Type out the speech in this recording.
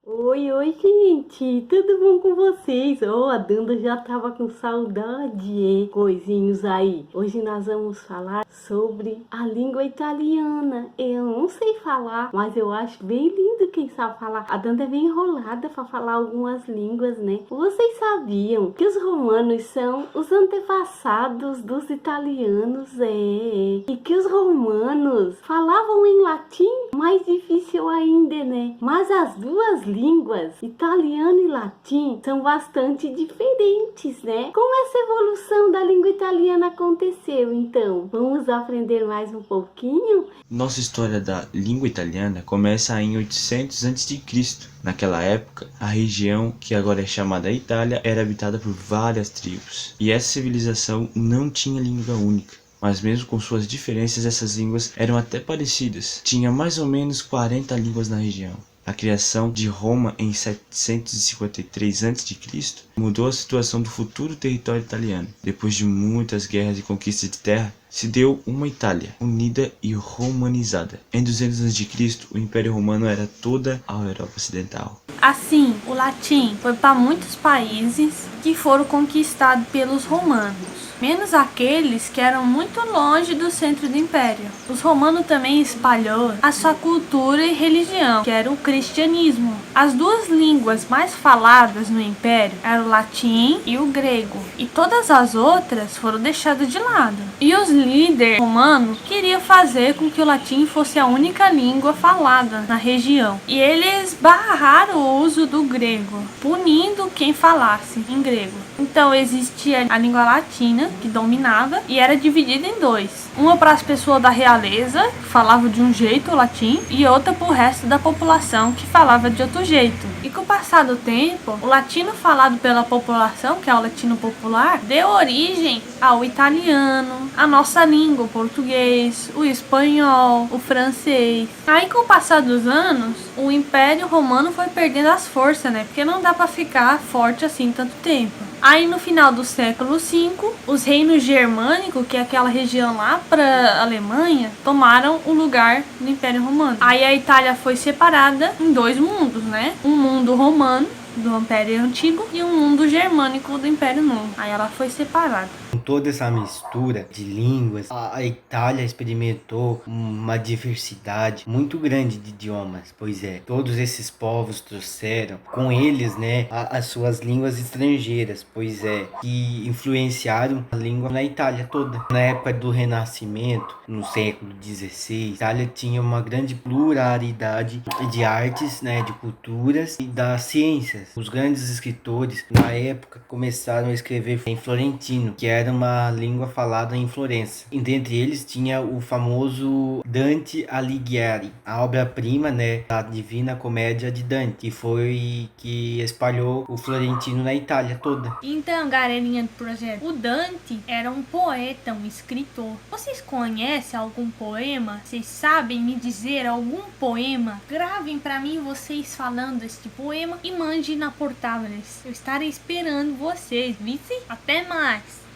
Oi, gente, tudo bom com vocês? A Danda já tava com saudade, hein? Coisinhos aí. Hoje nós vamos falar sobre a língua italiana. Eu não sei falar, mas eu acho bem lindo quem sabe falar. A Danda é bem enrolada para falar algumas línguas, né? Vocês sabiam que os romanos são os antepassados dos italianos, e que os romanos falavam em latim? Mais difícil ainda, né? Mas as duas línguas, italiano e latim, são bastante diferentes, né? Como essa evolução da língua italiana aconteceu, então? Vamos aprender mais um pouquinho? Nossa história da língua italiana começa em 800 a.C. Naquela época, a região que agora é chamada Itália era habitada por várias tribos, e essa civilização não tinha língua única. Mas mesmo com suas diferenças, essas línguas eram até parecidas. Tinha mais ou menos 40 línguas na região. A criação de Roma em 753 a.C. mudou a situação do futuro território italiano. Depois de muitas guerras e conquistas de terra, se deu uma Itália unida e romanizada. Em 200 a.C., o Império Romano era toda a Europa Ocidental. Assim, o latim foi para muitos países que foram conquistados pelos romanos, menos aqueles que eram muito longe do centro do império. Os romanos também espalhou a sua cultura e religião, que era o cristianismo. As duas línguas mais faladas no império eram o latim e o grego, e todas as outras foram deixadas de lado. E os líderes romanos queriam fazer com que o latim fosse a única língua falada na região, e eles barraram o uso do grego, punindo quem falasse em grego. Então existia a língua latina, que dominava, e era dividida em dois. Uma para as pessoas da realeza, que falavam de um jeito o latim, e outra para o resto da população, que falava de outro jeito. E com o passar do tempo, o latino falado pela população, que é o latino popular, deu origem ao italiano, a nossa língua, o português, o espanhol, o francês. Aí com o passar dos anos, o Império Romano foi perdendo as forças, né? Porque não dá para ficar forte assim tanto tempo. Aí no final do século V, os reinos germânicos, que é aquela região lá para Alemanha, tomaram o lugar do Império Romano. Aí a Itália foi separada em dois mundos, né? Um mundo romano, do Império Antigo, e um mundo germânico do Império Novo. Aí ela foi separada. Com toda essa mistura de línguas, a Itália experimentou uma diversidade muito grande de idiomas, pois é, todos esses povos trouxeram com eles, né, as suas línguas estrangeiras, pois é, que influenciaram a língua na Itália toda. Na época do Renascimento, no século XVI, a Itália tinha uma grande pluralidade de artes, né, de culturas e das ciências. Os grandes escritores na época começaram a escrever em florentino, que era uma língua falada em Florença. E dentre eles tinha o famoso Dante Alighieri, a obra-prima, né, da Divina Comédia de Dante, que espalhou o florentino na Itália toda. Então, galerinha do projeto, o Dante era um poeta, um escritor. Vocês conhecem algum poema? Vocês sabem me dizer algum poema? Gravem pra mim vocês falando este poema e mandem na Portáveis. Eu estarei esperando vocês, vice? Até mais!